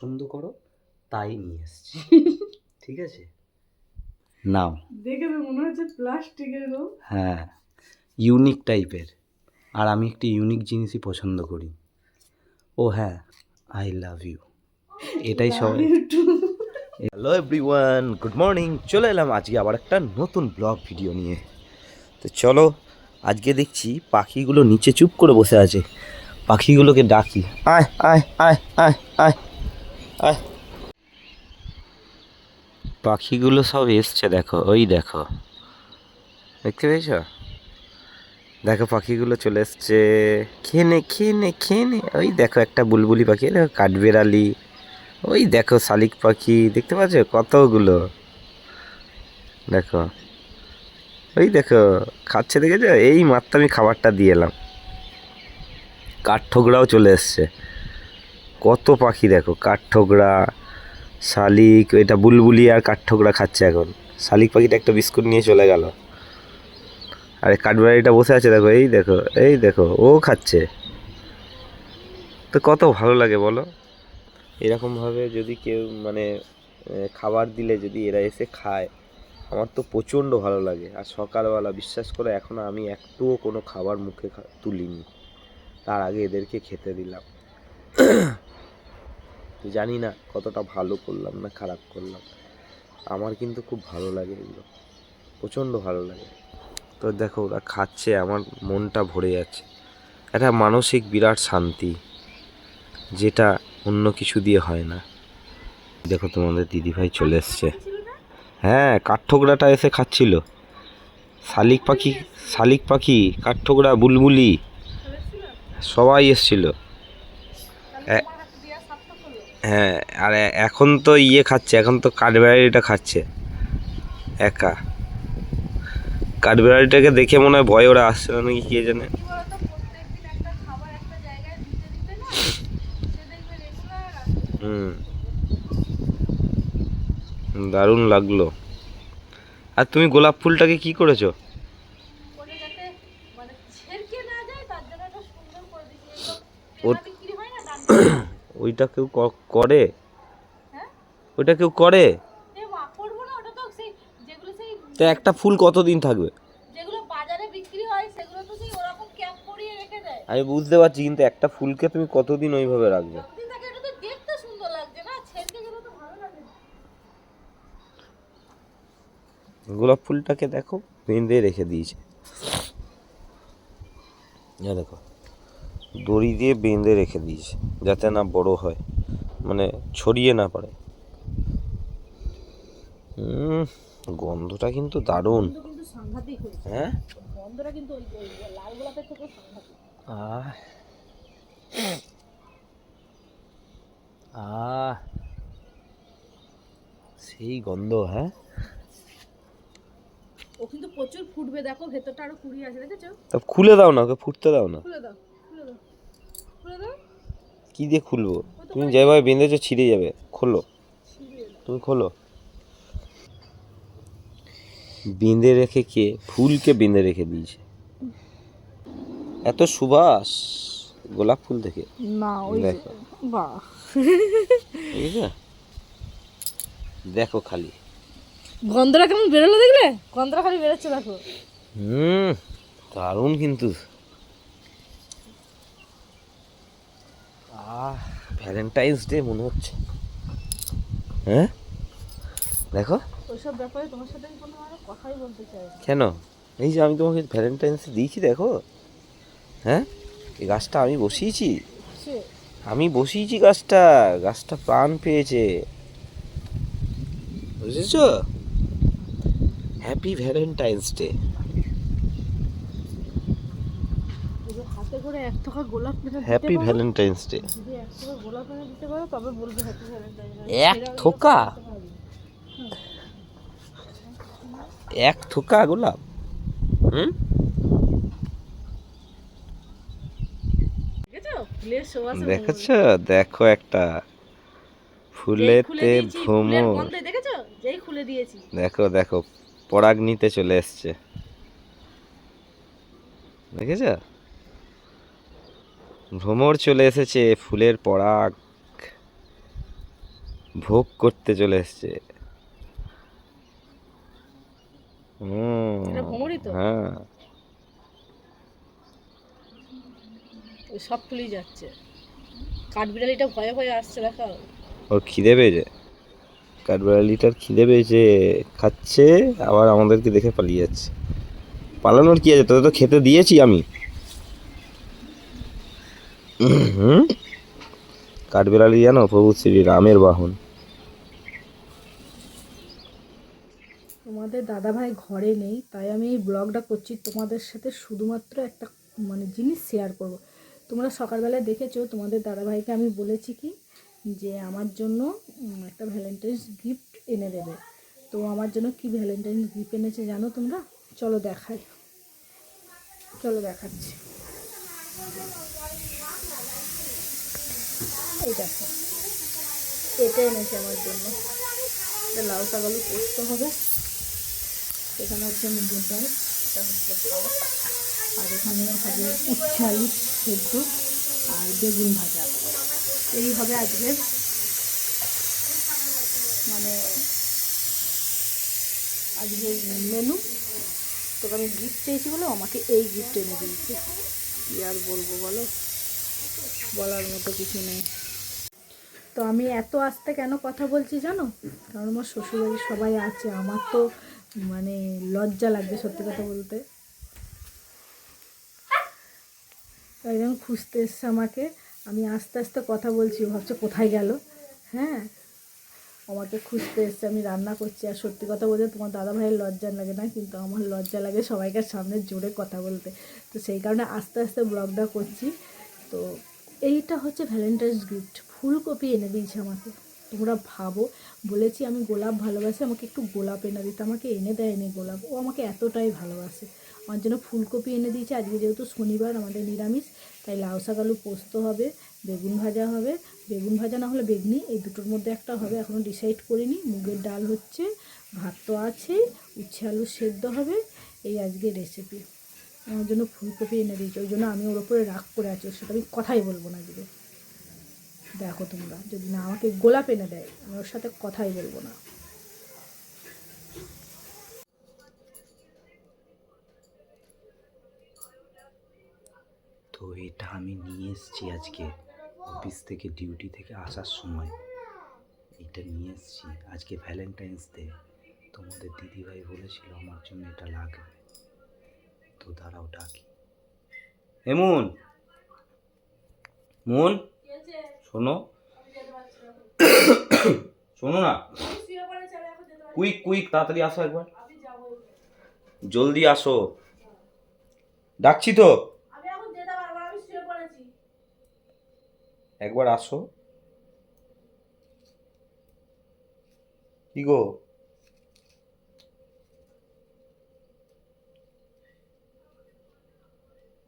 পছন্দ করো তাই নিয়ে এসছি। ঠিক আছে, নাও। দেখে তো মনে হচ্ছে প্লাস্টিকের গো। হ্যাঁ, ইউনিক টাইপের। আর আমি একটি ইউনিক জিনিসই পছন্দ করি। ও হ্যাঁ, আই লাভ ইউ, এটাই সবাই। Hello everyone, good morning. চলে এলাম আজকে আবার একটা নতুন ব্লগ ভিডিও নিয়ে। তো চলো, আজকে দেখছি পাখিগুলো নিচে চুপ করে বসে আছে। পাখিগুলোকে ডাকি, আয় আয় আয় আয় আয় আয়। পাখিগুলো সব এসছে, দেখো, ওই দেখো, দেখতে পেয়েছ? দেখো পাখিগুলো চলে এসছে। খেয়ে নে খেয়ে নে খেয়ে নে। ওই দেখো একটা বুলবুলি পাখি, দেখো কাঠবেড়ালি, ওই দেখো শালিক পাখি, দেখতে পাচ্ছ কতগুলো। দেখো, ওই দেখো খাচ্ছে, দেখেছো? এই মাত্র আমি খাবারটা দিয়ে এলাম। কাঠঠোকরাও চলে এসছে। কত পাখি দেখো, কাঠঠোকরা, শালিক, এটা বুলবুলি আর কাঠঠোকরা খাচ্ছে এখন। শালিক পাখিটা একটা বিস্কুট নিয়ে চলে গেল। আর কাঠবেড়ালিটা বসে আছে, দেখো, এই দেখো, এই দেখো, ও খাচ্ছে। তো কত ভালো লাগে বলো, এরকমভাবে যদি কেউ মানে খাবার দিলে যদি এরা এসে খায়, আমার তো প্রচণ্ড ভালো লাগে। আর সকালবেলা বিশ্বাস করে এখনও আমি একটুও কোনো খাবার মুখে তুলিনি, তার আগে এদেরকে খেতে দিলাম। জানি না কতটা ভালো করলাম না খারাপ করলাম, আমার কিন্তু খুব ভালো লাগে এগুলো, প্রচণ্ড ভালো লাগে। তো দেখো ওরা খাচ্ছে, আমার মনটা ভরে যাচ্ছে। একটা মানসিক বিরাট শান্তি, যেটা অন্য কিছু দিয়ে হয় না। দেখো তোমাদের দিদিভাই চলে এসছে। হ্যাঁ, কাঠঠোকরাটা এসে খাচ্ছিল। শালিক পাখি, শালিক পাখি, কাঠঠোকরা, বুলবুলি সবাই এসছিল। হ্যাঁ, আর এখন তো খাচ্ছে, এখন তো কাঠবেড়ালিটা খাচ্ছে একা। কাঠবেড়ালিটাকে দেখে মনে হয় ভয় ওরা আসছে না নাকি, কে জানে। হুম, দারুণ লাগলো। আর তুমি গোলাপ ফুলটাকে কি করেছো? ওইটা কেউ করে? ওইটা কেউ করে? তো একটা ফুল কতদিন থাকবে? আমি বুঝতে পারছি, কিন্তু একটা ফুলকে তুমি কতদিন ওইভাবে রাখবে? গোলাপ ফুলটাকে দেখো, বেঁধে রেখে দিয়েছে। দেখো, দড়ি দিয়ে বেঁধে রেখে দিয়েছে যাতে না বড় হয়, মানে ছড়িয়ে না পড়ে। গন্ধটা কিন্তু দারুণ। হ্যাঁ, সেই গন্ধ। হ্যাঁ, ও কিন্তু প্রচুর ফুটবে, দেখো ভেতরটা আরো কুড়ি আছে, দেখেছো? তা খুলে দাও না, ওকে ফুটতে দাও না। খুলে দাও, খুলে দাও, খুলে দাও। কি দিয়ে খুলবো? তুমি যেভাবে বেঁধেছো ছিঁড়ে যাবে, খোলো, তুমি খোলো। বেঁধে রেখে কে ফুলকে বেঁধে রেখে দিয়েছে? এত সুবাস গোলাপ ফুল থেকে। না ওই দেখো, বাহ, ঠিক আছে, দেখো খালি গন্ধটা কেমন বেরোলো, দেখলে? গন্ধটা খালি বেরোচ্ছে, দেখো। দারুণ কিন্তু। ভ্যালেন্টাইন্স ডে মনে হচ্ছে। হ্যাঁ, দেখো। ওইসব ব্যাপারে তোমার সাথে আমি কোনো আর কথাই বলতে চাই না। কেন? এই যে আমি তোমাকে ভ্যালেন্টাইন্স দিয়েছি, দেখো। হ্যাঁ, এই গাছটা আমি বসিয়েছি, আমি বসিয়েছি গাছটা, গাছটা প্রাণ পেয়েছে, বুঝেছ? Happy Valentine's day. হাতে করে এক থোকা গোলাপ কিনে দিতে হ্যাপি পারো, ভ্যালেন্টাইন্স ডে। যদি এক থোকা গোলাপ কিনে দিতে পারো তবে বলবে হ্যাপি ভ্যালেন্টাইন ডে। এক থোকা? এক থোকা গোলাপ? হুম, দেখেছো ফুলের সুবাসে দেখেছ? দেখো একটা ফুলেতে ভ্রমর। গন্ধে দেখেছো, যেই খুলে দিয়েছি। দেখো দেখো, পরাগ নিতে চলে এসছে, দেখেছ? ভ্রমর চলে এসেছে, ফুলের পরাগ। ভোগ করতে চলে এসছে। এটা ভ্রমরই তো, হ্যাঁ, ওই সব ফুলেই যাচ্ছে। কাঠবিড়ালিটা ভয়ে ভয়ে আসছে, দেখাও। ওর খিদে পেয়েছে, কাঠবিড়ালিটার খিদে পেয়েছে, খাচ্ছে, আবার আমাদেরকে দেখে পালিয়ে যাচ্ছে। পালানোর কি আছে, তোদের তো খেতে দিয়েছি আমি। হুম, কাঠবিড়ালি জানো প্রভু শ্রী রামের বাহন। তোমাদের দাদাভাই ঘরে নেই, তাই আমি এই ব্লগটা করছি তোমাদের সাথে, শুধুমাত্র একটা মানে জিনিস শেয়ার করব। তোমরা সকালবেলায় দেখেছো তোমাদের দাদাভাইকে আমি বলেছি কি যে আমার জন্য একটা ভ্যালেন্টাইন্স গিফট এনে দেবে। তো আমার জন্য কি ভ্যালেন্টাইন্স গিফট এনেছে জানো তোমরা? চলো দেখাই, চলো দেখাচ্ছি। এই দেখো, এটা এনেছে আমার জন্য। এটা লাউ শাক আলু পোস্ত হবে, এখানে হচ্ছে মুগের ডাল, এটা হচ্ছে ভাত, আর এখানে হবে উচ্ছে আলু সেদ্ধ আর বেগুন ভাজা। এই হবে আজকের মানে আজকের মেনু। তোকে আমি গিফট চেয়েছি বলে আমাকে এই গিফট এনে দিয়েছে, কী আর বলবো বলো, বলার মতো কিছু নেই। তো আমি এত আস্তে কেন কথা বলছি জানো? কারণ আমার শ্বশুরবাড়ির সবাই আছে, আমার তো মানে লজ্জা লাগবে সত্যি কথা বলতে। একজন খুঁজতে এসছে আমাকে, আমি আস্তে আস্তে কথা বলছি, ভাবছে কোথায় গেল। হ্যাঁ, আমাকে খুঁজতে এসছে, আমি রান্না করছি। আর সত্যি কথা বলতে তোমার দাদা ভাইয়ের লজ্জা লাগে না, কিন্তু আমার লজ্জা লাগে সবাইকার সামনে জোরে কথা বলতে। তো সেই কারণে আস্তে আস্তে ব্লগটা করছি। তো এইটা হচ্ছে ভ্যালেন্টাইন্স গিফট, ফুলকপি এনে দিয়েছে আমাকে। তোমরা ভাবো, বলেছি আমি গোলাপ ভালোবাসি, আমাকে একটু গোলাপ এনে দিতে, আমাকে এনে দেয়নি গোলাপ। ও আমাকে এতটাই ভালোবাসে, আমার জন্য ফুলকপি এনে দিয়েছে। আজকে যেহেতু শনিবার, আমাদের নিরামিষ, তাই লাউ শাক আলু পোস্ত হবে, বেগুন ভাজা হবে, বেগুন ভাজা না হলে বেগনি, এই দুটোর মধ্যে একটা হবে, এখনও ডিসাইড করিনি। মুগের ডাল হচ্ছে, ভাত তো আছেই, উচ্ছে আলু সেদ্ধ হবে। এই আজকে রেসিপি। আমার জন্য ফুলকপি এনে দিয়েছে, ওই জন্য আমি ওর ওপরে রাগ করে আছি, ওর সাথে আমি কথাই বলবো না আজকে। দেখো তোমরা, যদি না আমাকে গোলাপ এনে দেয় আমি ওর সাথে কথাই বলবো না। তো এটা আমি নিয়ে এসেছি আজকে অফিস থেকে, ডিউটি থেকে আসার সময় এটা নিয়ে এসেছি। আজকে ভ্যালেন্টাইন্স ডে, তোমাদের দিদিভাই বলেছিল আমার জন্য এটা লাগবে। তো দাঁড়াও ডাকি। এমন মন, শোনো, শোনো না, কুইক কুইক তাড়াতাড়ি আসো, একবার জলদি আসো, ডাকছি তো, একবার আসো। কি গো,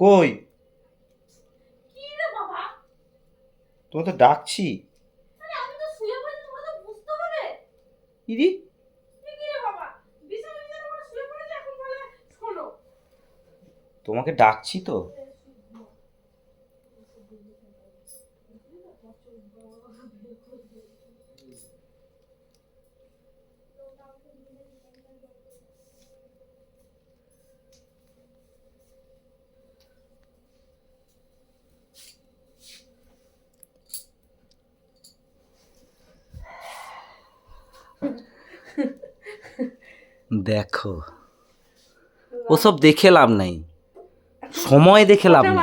কই, তোমাকে তো ডাকছি। ইরি, তোমাকে ডাকছি তো। দেখো, ওসব দেখে লাভ নাই, সময় দেখে লাভ নেই।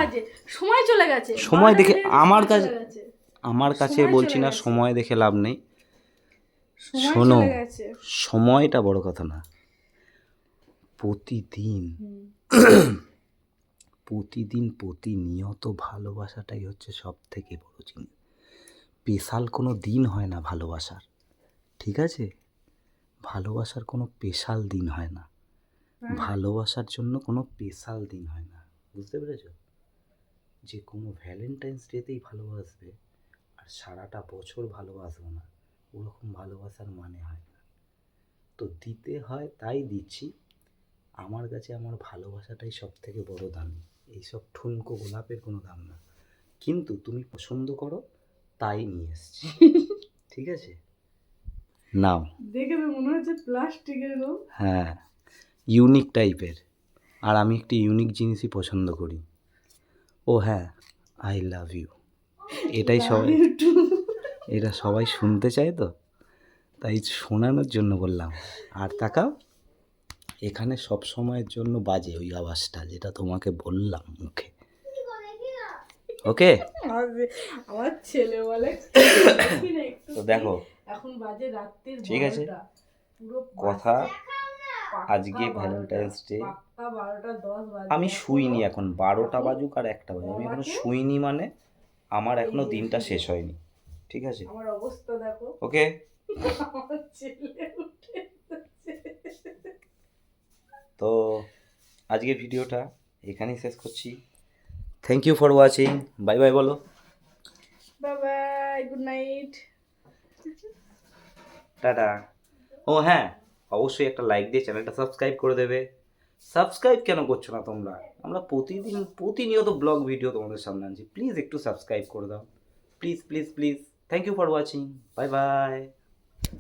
সময় চলে গেছে, সময় দেখে আমার সময় কাছে, চলে গেছে, আমার কাছে সময় বলছি চলে না গেছে। সময় দেখে লাভ নেই। সময় শোনো, চলে গেছে। সময়টা বড় কথা না, প্রতিদিন প্রতিদিন প্রতিনিয়ত ভালোবাসাটাই হচ্ছে সব থেকে বড় জিনিস। স্পেশাল কোনো দিন হয় না ভালোবাসার, ঠিক আছে? ভালোবাসার কোনো স্পেশাল দিন হয় না, ভালোবাসার জন্য কোনো স্পেশাল দিন হয় না, বুঝতে পেরেছো? যে কোনো ভ্যালেন্টাইন্স ডেতেই ভালোবাসবে আর সারাটা বছর ভালোবাসবো না, ওরকম ভালোবাসার মানে হয় না। তো দিতে হয় তাই দিচ্ছি। আমার কাছে আমার ভালোবাসাটাই সব থেকে বড় দাম, এইসব ঠুনকো গোলাপের কোনো দাম না। কিন্তু তুমি পছন্দ করো তাই নিয়ে এসছি, ঠিক আছে? নাও। দেখে তো মনে হচ্ছে প্লাস্টিকের গো। হ্যাঁ, ইউনিক টাইপের। আর আমি একটি ইউনিক জিনিসই পছন্দ করি। ও হ্যাঁ, আই লাভ ইউ। এটাই সবাই, এটা সবাই শুনতে চায় তো, তাই শোনানোর জন্য বললাম। আর তাকাও, এখানে সব সময়ের জন্য বাজে ওই আওয়াজটা, যেটা তোমাকে বললাম মুখে। ওকে, আমার ছেলে বলে দেখি না একটু তো দেখো এখন বাজে রাত্রির ঠিক আছে 12টা, পুরো কথা। পাক্কা আজকে 12টা, ভ্যালেন্টাইন্স ডে। পাক্কা 12টা 10 বাজে। আমি শুইনি এখন, 12টা এখন বাজুক আর 1টা বাজুক, আমি এখনো আমাকে শুইনি, মানে আমার এখনো এই দিনটা শেষ হয়নি, ঠিক আছে? আমার অবস্থা দেখো। ওকে, আমার ছেলে উঠে এসেছে। তো আজকের ভিডিওটা এখানেই শেষ করছি। Thank you for watching. Bye bye বলো। Bye bye, good night. টাটা। ও হ্যাঁ, অবশ্যই একটা লাইক দিয়ে চ্যানেলটা সাবস্ক্রাইব করে দেবে। সাবস্ক্রাইব কেন করছো না তোমরা? আমরা প্রতিনিয়ত ব্লগ ভিডিও তোমাদের সামনে আনছি, প্লিজ একটু সাবস্ক্রাইব করে দাও, please please please. Thank you for watching, bye by.